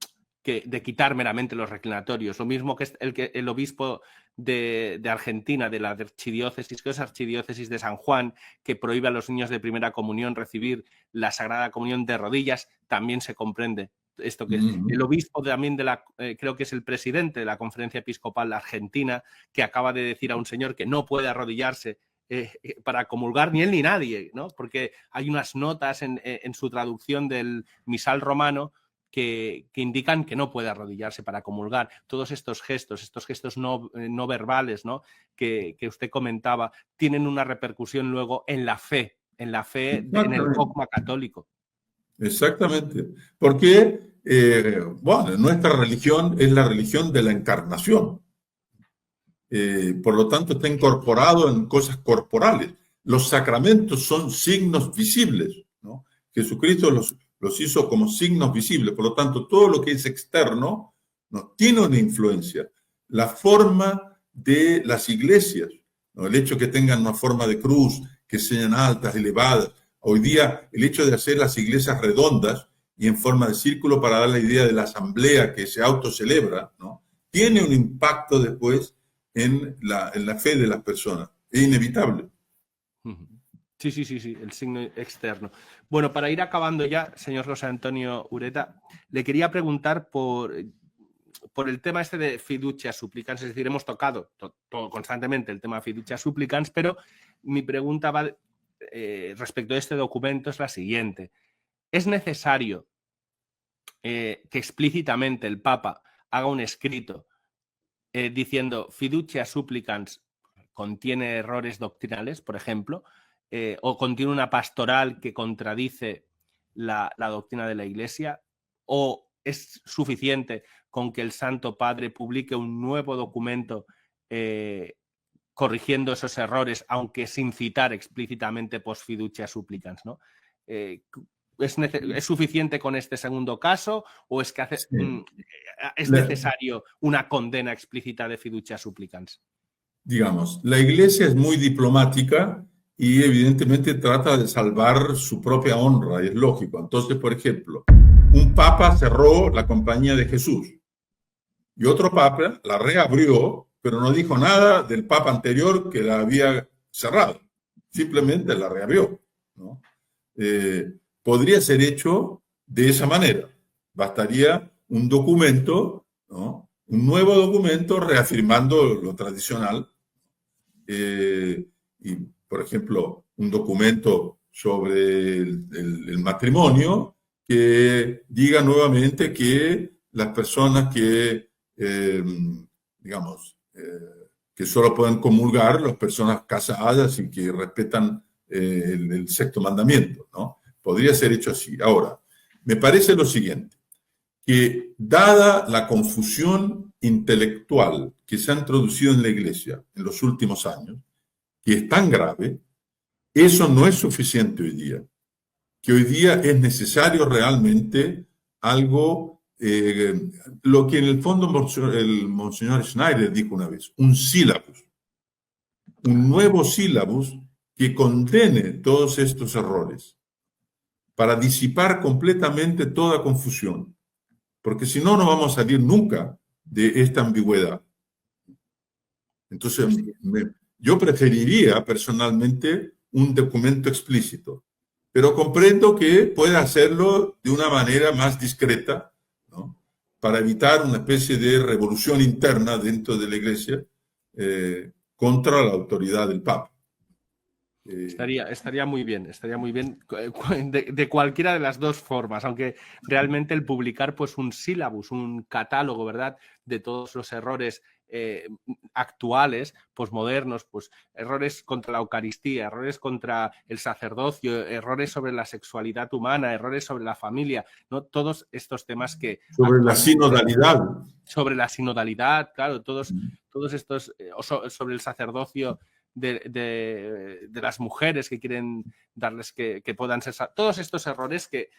quitar meramente los reclinatorios. Lo mismo que el obispo de Argentina, de la archidiócesis, que es archidiócesis de San Juan, que prohíbe a los niños de primera comunión recibir la Sagrada Comunión de rodillas, también se comprende. Esto que es el obispo también creo que es el presidente de la Conferencia Episcopal Argentina, que acaba de decir a un señor que no puede arrodillarse para comulgar ni él ni nadie, ¿no? Porque hay unas notas en su traducción del misal romano que indican que no puede arrodillarse para comulgar. Todos estos gestos no verbales, ¿no?, que usted comentaba, tienen una repercusión luego en la fe en el dogma católico. Exactamente. Porque, bueno, nuestra religión es la religión de la encarnación. Por lo tanto, está incorporado en cosas corporales. Los sacramentos son signos visibles, ¿no? Jesucristo los hizo como signos visibles. Por lo tanto, todo lo que es externo, ¿no?, tiene una influencia. La forma de las iglesias, ¿no?, el hecho que tengan una forma de cruz, que sean altas, elevadas. Hoy día, el hecho de hacer las iglesias redondas y en forma de círculo para dar la idea de la asamblea que se autocelebra, ¿no?, tiene un impacto después en la fe de las personas. Es inevitable. Sí, el signo externo. Bueno, para ir acabando ya, señor José Antonio Ureta, le quería preguntar por el tema este de fiducia supplicans, es decir, hemos tocado constantemente el tema de fiducia supplicans, pero mi pregunta va respecto a este documento es la siguiente. ¿Es necesario que explícitamente el Papa haga un escrito diciendo fiducia supplicans contiene errores doctrinales, por ejemplo, o contiene una pastoral que contradice la doctrina de la Iglesia, o es suficiente con que el Santo Padre publique un nuevo documento corrigiendo esos errores, aunque sin citar explícitamente post fiducia supplicans, ¿no? ¿Es suficiente con este segundo caso o es que es necesario una condena explícita de fiducia supplicans? Digamos, la Iglesia es muy diplomática y evidentemente trata de salvar su propia honra, y es lógico. Entonces, por ejemplo, un papa cerró la Compañía de Jesús y otro papa la reabrió pero no dijo nada del Papa anterior que la había cerrado, simplemente la reabrió, ¿no? Podría ser hecho de esa manera. Bastaría un documento, ¿no? Un nuevo documento reafirmando lo tradicional. Y, por ejemplo, un documento sobre el matrimonio que diga nuevamente que las personas que, digamos, que solo pueden comulgar las personas casadas y que respetan el sexto mandamiento, ¿no? Podría ser hecho así. Ahora, me parece lo siguiente, que dada la confusión intelectual que se ha introducido en la Iglesia en los últimos años, que es tan grave, eso no es suficiente hoy día. Que hoy día es necesario realmente algo, lo que en el fondo el Monseñor Schneider dijo una vez, un sílabus, un nuevo sílabus que condene todos estos errores para disipar completamente toda confusión, porque si no, no vamos a salir nunca de esta ambigüedad. Entonces, yo preferiría personalmente un documento explícito, pero comprendo que puede hacerlo de una manera más discreta, ¿no? Para evitar una especie de revolución interna dentro de la Iglesia contra la autoridad del Papa. Estaría muy bien de cualquiera de las dos formas, aunque realmente el publicar pues un sílabus, un catálogo, ¿verdad?, de todos los errores actuales, posmodernos, pues errores contra la Eucaristía, errores contra el sacerdocio, errores sobre la sexualidad humana, errores sobre la familia, ¿no? Todos estos temas que... Sobre la sinodalidad. Sobre la sinodalidad, claro, todos estos, sobre el sacerdocio de las mujeres que quieren darles que puedan ser, todos estos errores que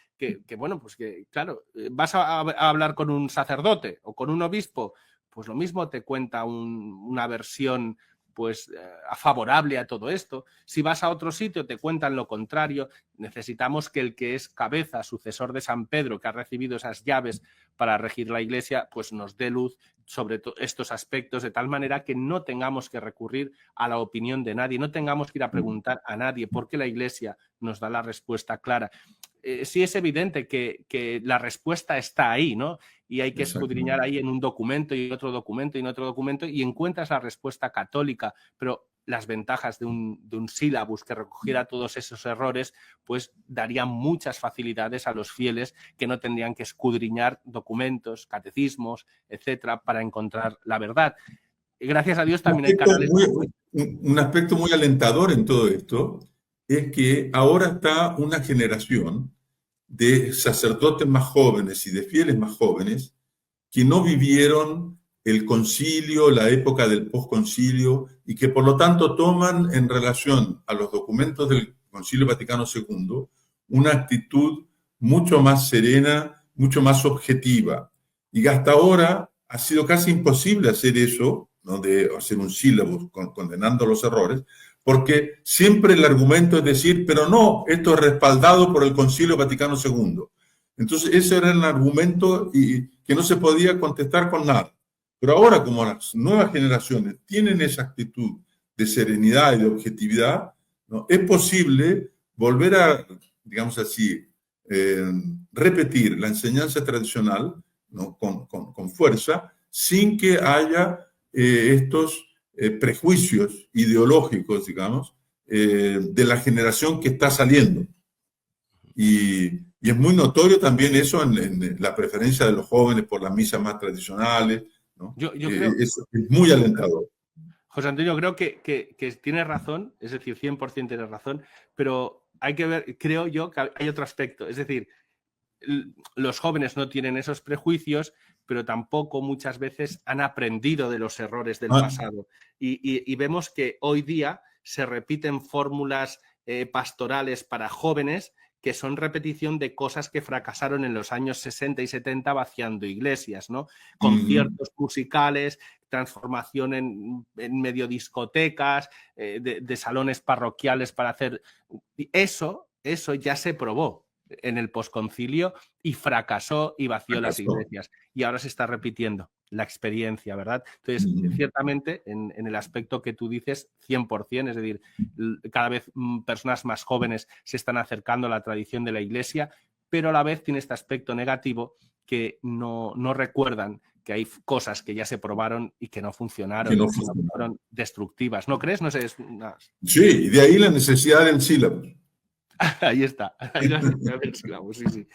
bueno, pues que claro, vas a hablar con un sacerdote o con un obispo, pues lo mismo te cuenta una versión pues favorable a todo esto. Si vas a otro sitio te cuentan lo contrario. Necesitamos que el que es cabeza, sucesor de San Pedro, que ha recibido esas llaves para regir la Iglesia, pues nos dé luz sobre estos aspectos, de tal manera que no tengamos que recurrir a la opinión de nadie, no tengamos que ir a preguntar a nadie, porque la Iglesia nos da la respuesta clara. Sí es evidente que la respuesta está ahí, ¿no? Y hay que escudriñar ahí en un documento y otro documento y en otro documento y encuentras la respuesta católica, pero las ventajas de un sílabus que recogiera todos esos errores, pues darían muchas facilidades a los fieles que no tendrían que escudriñar documentos, catecismos, etcétera, para encontrar la verdad. Gracias a Dios también hay canales... Un aspecto muy alentador en todo esto es que ahora está una generación de sacerdotes más jóvenes y de fieles más jóvenes que no vivieron el concilio, la época del posconcilio, y que por lo tanto toman en relación a los documentos del Concilio Vaticano II una actitud mucho más serena, mucho más objetiva. Y hasta ahora ha sido casi imposible hacer eso, ¿no? De hacer un sílabus condenando los errores, porque siempre el argumento es decir, pero no, esto es respaldado por el Concilio Vaticano II. Entonces ese era el argumento y que no se podía contestar con nada. Pero ahora, como las nuevas generaciones tienen esa actitud de serenidad y de objetividad, ¿no? Es posible volver a, digamos así, repetir la enseñanza tradicional, ¿no? con fuerza, sin que haya estos prejuicios ideológicos, digamos, de la generación que está saliendo. Y es muy notorio también eso en la preferencia de los jóvenes por las misas más tradicionales, ¿no? Yo creo, es muy alentador. José Antonio, creo que tienes razón, es decir, 100% tienes razón, pero hay que ver, creo yo que hay otro aspecto, es decir, los jóvenes no tienen esos prejuicios, pero tampoco muchas veces han aprendido de los errores del pasado. Y vemos que hoy día se repiten fórmulas pastorales para jóvenes que son repetición de cosas que fracasaron en los años 60 y 70 vaciando iglesias, ¿no? Conciertos musicales, transformación en medio discotecas, de salones parroquiales para hacer... Eso ya se probó en el posconcilio y fracasó y vació las iglesias. Y ahora se está repitiendo. la experiencia, ¿verdad? Entonces, ciertamente, en el aspecto que tú dices, 100%, es decir, cada vez personas más jóvenes se están acercando a la tradición de la Iglesia, pero a la vez tiene este aspecto negativo que no recuerdan que hay cosas que ya se probaron y que no funcionaron, que fueron destructivas. ¿No crees? No sé, Sí, y de ahí la necesidad del sílabo. Ahí está, ahí la necesidad del sílabo, sí, sí.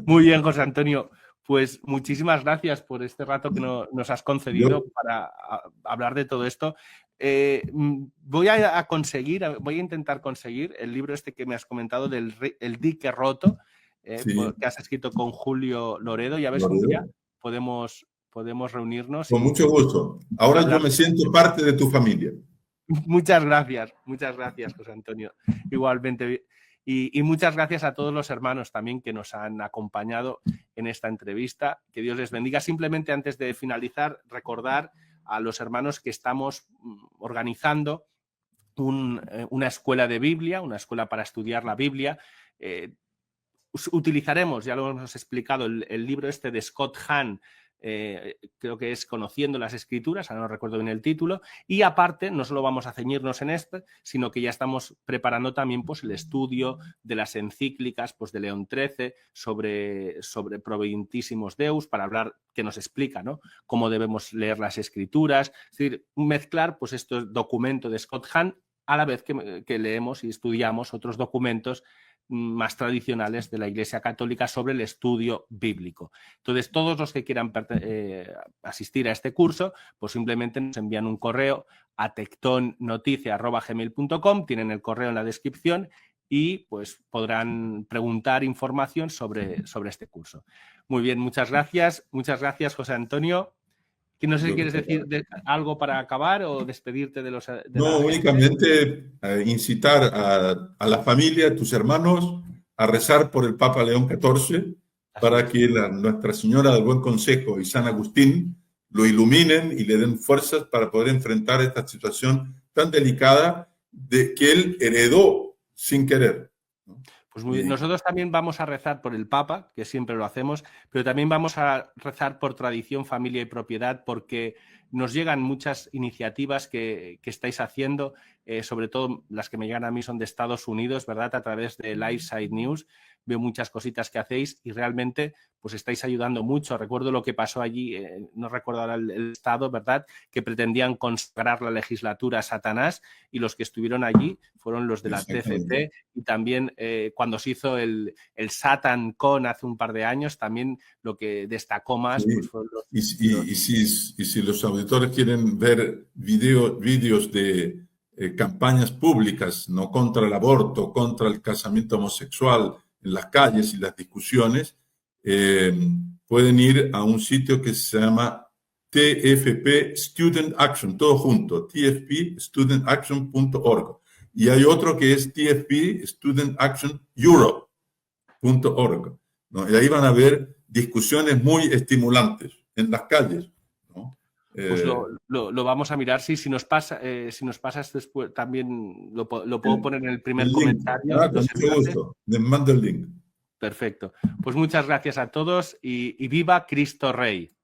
Muy bien, José Antonio. Pues muchísimas gracias por este rato que nos has concedido para hablar de todo esto. Voy a intentar conseguir el libro este que me has comentado del El dique roto, que has escrito con Julio Loredo. Ya ves, un día podemos reunirnos. Con mucho gusto. Ahora yo me siento parte de tu familia. Muchas gracias, José Antonio. Igualmente. Y muchas gracias a todos los hermanos también que nos han acompañado en esta entrevista. Que Dios les bendiga. Simplemente antes de finalizar, recordar a los hermanos que estamos organizando una escuela de Biblia, una escuela para estudiar la Biblia. Utilizaremos, ya lo hemos explicado, el libro este de Scott Hahn, creo que es Conociendo las Escrituras, ahora no recuerdo bien el título, y aparte no solo vamos a ceñirnos en este, sino que ya estamos preparando también pues, el estudio de las encíclicas pues, de León XIII sobre Providentissimos Deus, para hablar, que nos explica, ¿no?, cómo debemos leer las Escrituras, es decir, mezclar pues, este documento de Scott Hahn a la vez que leemos y estudiamos otros documentos más tradicionales de la Iglesia Católica sobre el estudio bíblico. Entonces, todos los que quieran asistir a este curso, pues simplemente nos envían un correo a tectonnoticia@gmail.com, tienen el correo en la descripción y pues podrán preguntar información sobre este curso. Muy bien, muchas gracias, José Antonio. No sé si quieres decir algo para acabar o despedirte de los... No, únicamente incitar a la familia, a tus hermanos, a rezar por el Papa León XIV para que Nuestra Señora del Buen Consejo y San Agustín lo iluminen y le den fuerzas para poder enfrentar esta situación tan delicada que él heredó sin querer, ¿no? Pues muy bien. Nosotros también vamos a rezar por el Papa, que siempre lo hacemos, pero también vamos a rezar por tradición, familia y propiedad, porque nos llegan muchas iniciativas que estáis haciendo, sobre todo las que me llegan a mí son de Estados Unidos, ¿verdad? A través de Liveside News. Veo muchas cositas que hacéis y realmente pues estáis ayudando mucho. Recuerdo lo que pasó allí, no recuerdo ahora el estado, ¿verdad?, que pretendían consagrar la legislatura a Satanás, y los que estuvieron allí fueron los de la TCT, y también cuando se hizo el Satan Con hace un par de años, también lo que destacó más pues fueron los... Y si los auditores quieren ver vídeos de campañas públicas, no, contra el aborto, contra el casamiento homosexual en las calles y las discusiones, pueden ir a un sitio que se llama TFP Student Action, todo junto, tfpstudentaction.org. Y hay otro que es tfpstudentactioneurope.org, ¿no? Y ahí van a ver discusiones muy estimulantes en las calles, ¿no? Pues lo vamos a mirar. Sí, si nos pasas después, también lo puedo poner en el primer comentario. Con mucho gusto. Les mando el link. Perfecto. Pues muchas gracias a todos y viva Cristo Rey.